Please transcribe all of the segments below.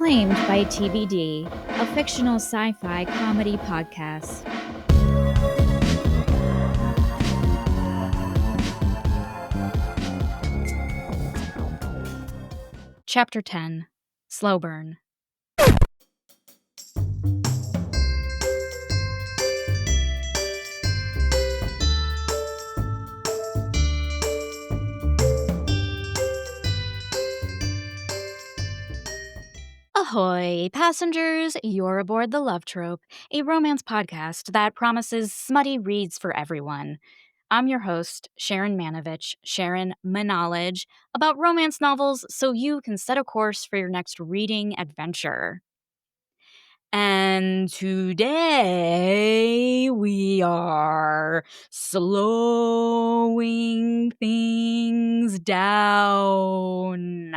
Acclaimed by TBD, a fictional sci-fi comedy podcast. Chapter 10. Slow Burn. Ahoy, passengers! You're aboard The Love Trope, a romance podcast that promises smutty reads for everyone. I'm your host, Sharon Manovich, Sharon Manolage, about romance novels so you can set a course for your next reading adventure. And today we are slowing things down.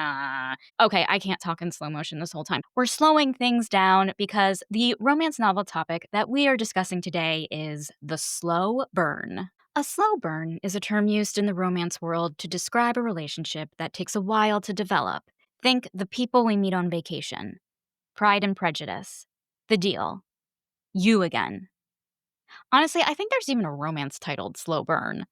Okay, I can't talk in slow motion this whole time. We're slowing things down because the romance novel topic that we are discussing today is the slow burn. A slow burn is a term used in the romance world to describe a relationship that takes a while to develop. Think The People We Meet on Vacation, Pride and Prejudice, The Deal, You Again. Honestly, I think there's even a romance titled Slow Burn.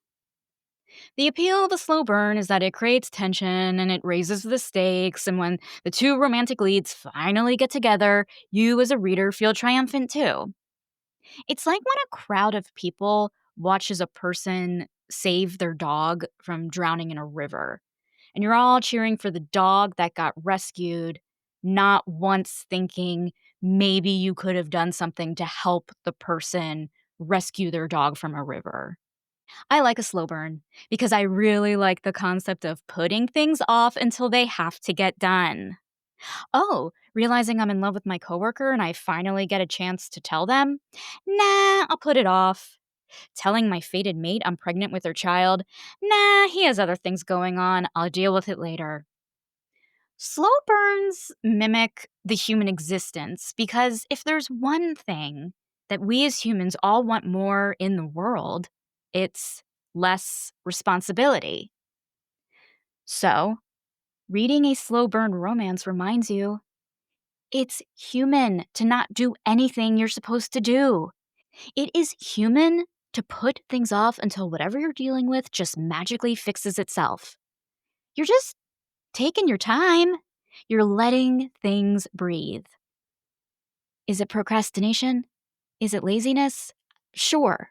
The appeal of a slow burn is that it creates tension and it raises the stakes, and when the two romantic leads finally get together, you as a reader feel triumphant too. It's like when a crowd of people watches a person save their dog from drowning in a river, and you're all cheering for the dog that got rescued, not once thinking maybe you could have done something to help the person rescue their dog from a river. I like a slow burn because I really like the concept of putting things off until they have to get done. Oh, realizing I'm in love with my coworker and I finally get a chance to tell them? Nah, I'll put it off. Telling my fated mate I'm pregnant with their child? Nah, he has other things going on. I'll deal with it later. Slow burns mimic the human existence because if there's one thing that we as humans all want more in the world, it's less responsibility. So, reading a slow burn romance reminds you it's human to not do anything you're supposed to do. It is human to put things off until whatever you're dealing with just magically fixes itself. You're just taking your time. You're letting things breathe. Is it procrastination? Is it laziness? Sure.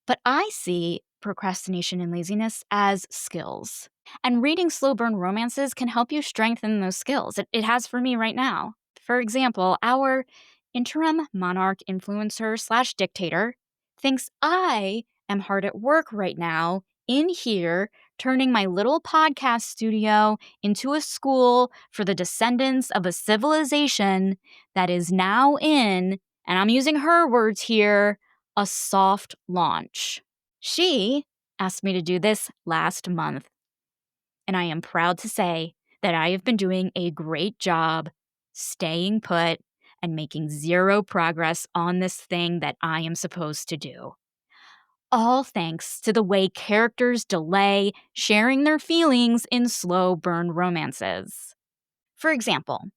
But I see procrastination and laziness as skills. And reading slow burn romances can help you strengthen those skills. It has for me right now. For example, our interim monarch influencer slash dictator thinks I am hard at work right now in here, turning my little podcast studio into a school for the descendants of a civilization that is now in, and I'm using her words here, a soft launch. She asked me to do this last month, and I am proud to say that I have been doing a great job staying put and making zero progress on this thing that I am supposed to do. All thanks to the way characters delay sharing their feelings in slow burn romances. For example,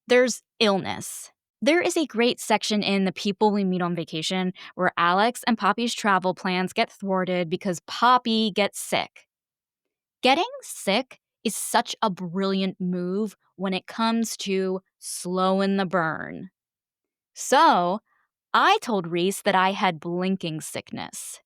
there's illness. There is a great section in The People We Meet on Vacation where Alex and Poppy's travel plans get thwarted because Poppy gets sick. Getting sick is such a brilliant move when it comes to slowing the burn. So, I told Reese that I had blinking sickness,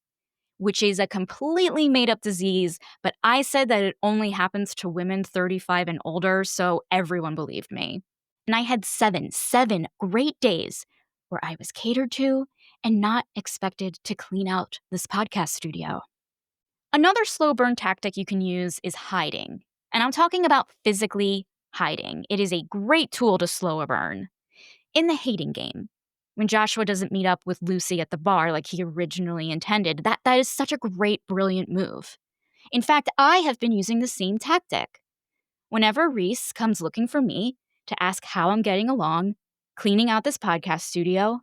which is a completely made-up disease, but I said that it only happens to women 35 and older, so everyone believed me. And I had seven great days where I was catered to and not expected to clean out this podcast studio. Another slow burn tactic you can use is hiding. And I'm talking about physically hiding. It is a great tool to slow a burn. In The Hating Game, when Joshua doesn't meet up with Lucy at the bar like he originally intended, that is such a great, brilliant move. In fact, I have been using the same tactic. Whenever Reese comes looking for me to ask how I'm getting along, cleaning out this podcast studio,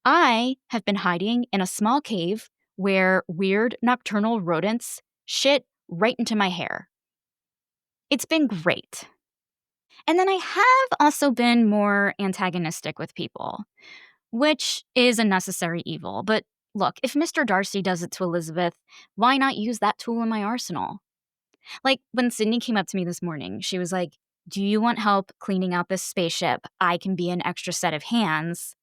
I have been hiding in a small cave where weird nocturnal rodents shit right into my hair. It's been great. And then I have also been more antagonistic with people, which is a necessary evil. But look, if Mr. Darcy does it to Elizabeth, why not use that tool in my arsenal? Like when Sydney came up to me this morning, she was like, "Do you want help cleaning out this spaceship? I can be an extra set of hands."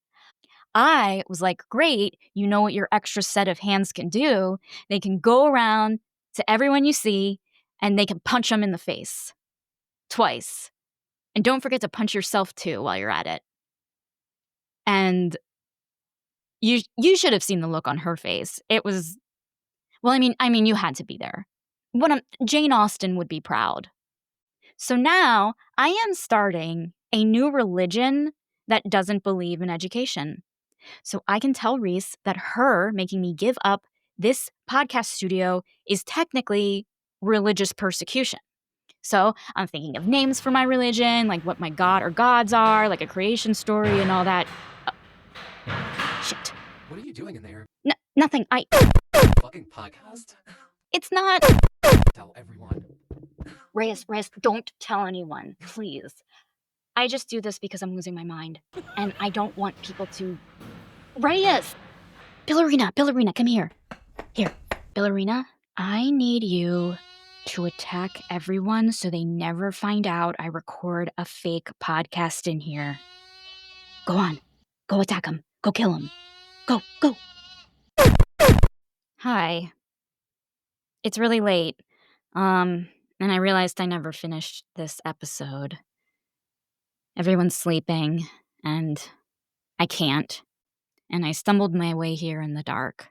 I was like, "Great, you know what your extra set of hands can do? They can go around to everyone you see and they can punch them in the face twice. And don't forget to punch yourself too while you're at it." And you should have seen the look on her face. It was, well, I mean you had to be there. Jane Austen would be proud. So now I am starting a new religion that doesn't believe in education. So I can tell Reese that her making me give up this podcast studio is technically religious persecution. So I'm thinking of names for my religion, like what my god or gods are, like a creation story and all that. Shit. What are you doing in there? Nothing. Fucking podcast? It's not. Tell everyone. Reyes, don't tell anyone, please. I just do this because I'm losing my mind. And I don't want people to... Reyes! Billerina, come here. Here, Billerina, I need you to attack everyone so they never find out I record a fake podcast in here. Go on. Go attack them. Go kill them. Go. Hi. It's really late. And I realized I never finished this episode. Everyone's sleeping, and I can't. And I stumbled my way here in the dark.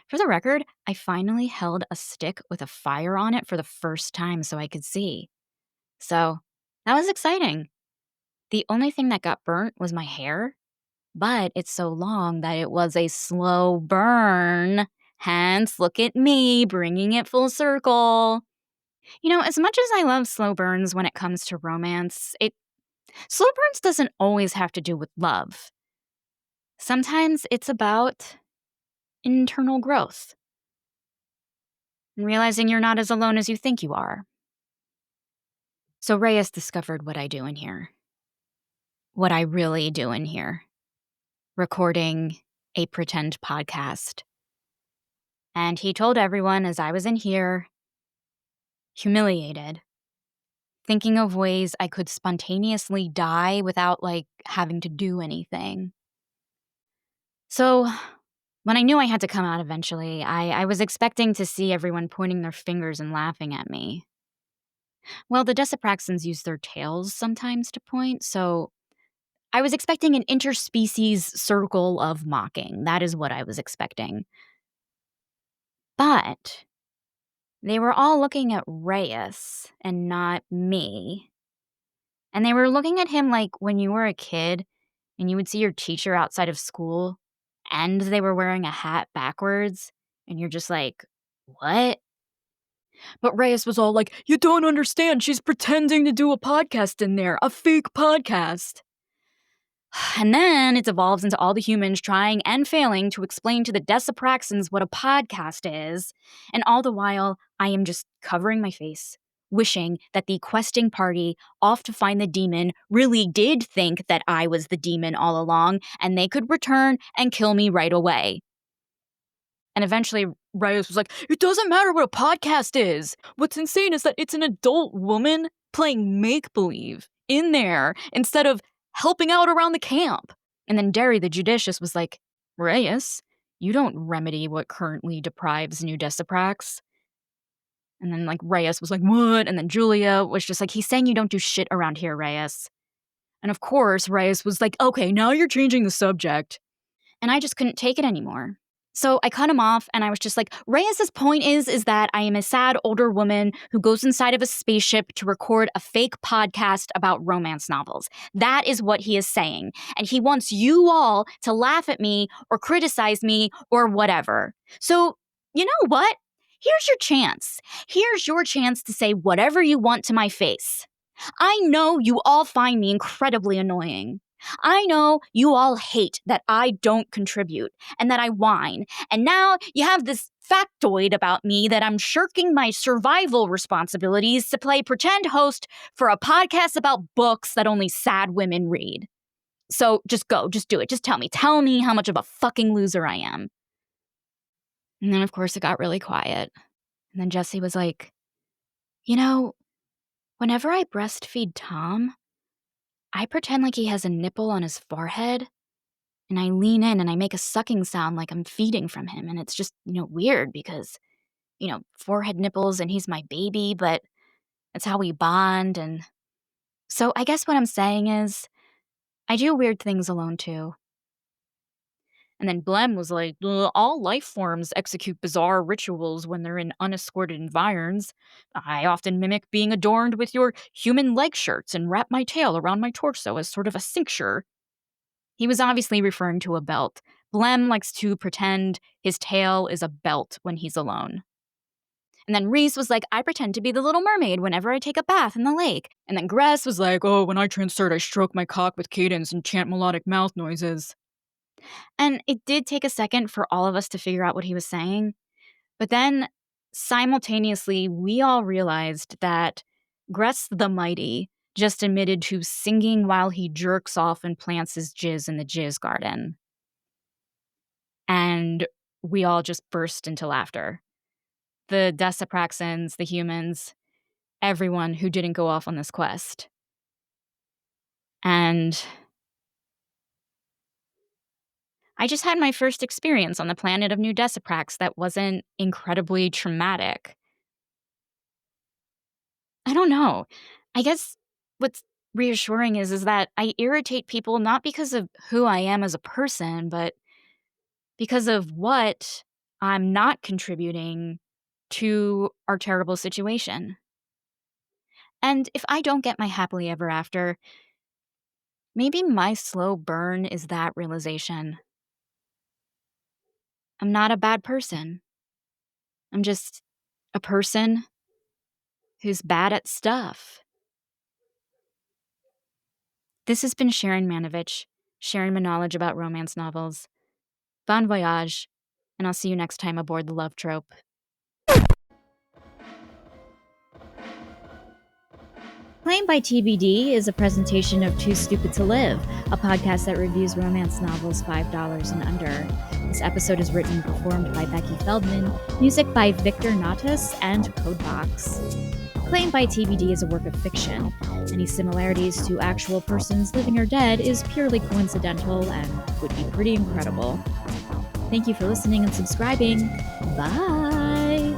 For the record, I finally held a stick with a fire on it for the first time so I could see. So, that was exciting. The only thing that got burnt was my hair, but it's so long that it was a slow burn. Hence, look at me bringing it full circle. You know, as much as I love slow burns when it comes to romance, slow burns doesn't always have to do with love. Sometimes it's about internal growth and realizing you're not as alone as you think you are. So Reyes discovered what I do in here. What I really do in here. Recording a pretend podcast. And he told everyone as I was in here, humiliated, thinking of ways I could spontaneously die without, having to do anything. So, when I knew I had to come out eventually, I was expecting to see everyone pointing their fingers and laughing at me. Well, the Decipraxins use their tails sometimes to point, so I was expecting an interspecies circle of mocking. That is what I was expecting. But they were all looking at Reyes and not me. And they were looking at him like when you were a kid and you would see your teacher outside of school and they were wearing a hat backwards and you're just like, what? But Reyes was all like, "You don't understand. She's pretending to do a podcast in there, a fake podcast." And then it evolves into all the humans trying and failing to explain to the Decipraxins what a podcast is. And all the while, I am just covering my face, wishing that the questing party off to find the demon really did think that I was the demon all along, and they could return and kill me right away. And eventually, Reyes was like, "It doesn't matter what a podcast is. What's insane is that it's an adult woman playing make-believe in there instead of helping out around the camp." And then Derry the Judicious was like, "Reyes, you don't remedy what currently deprives New Deciprax." And then Reyes was like, "What?" And then Julia was just like, "He's saying you don't do shit around here, Reyes." And of course, Reyes was like, "Okay, now you're changing the subject." And I just couldn't take it anymore. So I cut him off and I was just like, Reyes' point is that I am a sad older woman who goes inside of a spaceship to record a fake podcast about romance novels. That is what he is saying. And he wants you all to laugh at me or criticize me or whatever. So, you know what? Here's your chance. Here's your chance to say whatever you want to my face. I know you all find me incredibly annoying. I know you all hate that I don't contribute and that I whine, and now you have this factoid about me that I'm shirking my survival responsibilities to play pretend host for a podcast about books that only sad women read. So just go, just do it, just tell me how much of a fucking loser I am. And then, of course, it got really quiet. And then Jesse was like, you know, whenever I breastfeed Tom, I pretend like he has a nipple on his forehead, and I lean in and I make a sucking sound like I'm feeding from him. And it's just, weird because, forehead nipples and he's my baby, but it's how we bond. And so I guess what I'm saying is I do weird things alone too. And then Blem was like, all life forms execute bizarre rituals when they're in unescorted environs. I often mimic being adorned with your human leg shirts and wrap my tail around my torso as sort of a cincture. He was obviously referring to a belt. Blem likes to pretend his tail is a belt when he's alone. And then Reese was like, I pretend to be the Little Mermaid whenever I take a bath in the lake. And then Gress was like, oh, when I transert, I stroke my cock with cadence and chant melodic mouth noises. And it did take a second for all of us to figure out what he was saying. But then, simultaneously, we all realized that Gress the Mighty just admitted to singing while he jerks off and plants his jizz in the jizz garden. And we all just burst into laughter. The Decipraxins, the humans, everyone who didn't go off on this quest. And I just had my first experience on the planet of New Deciprax that wasn't incredibly traumatic. I don't know. I guess what's reassuring is that I irritate people not because of who I am as a person, but because of what I'm not contributing to our terrible situation. And if I don't get my happily ever after, maybe my slow burn is that realization. I'm not a bad person. I'm just a person who's bad at stuff. This has been Sharon Manovich, sharing my knowledge about romance novels. Bon voyage, and I'll see you next time aboard the Love Trope. Claimed by TBD is a presentation of Too Stupid to Live, a podcast that reviews romance novels $5 and under. This episode is written and performed by Becky Feldman, music by Victor Natas and Codebox. Claimed by TBD is a work of fiction. Any similarities to actual persons living or dead is purely coincidental and would be pretty incredible. Thank you for listening and subscribing. Bye!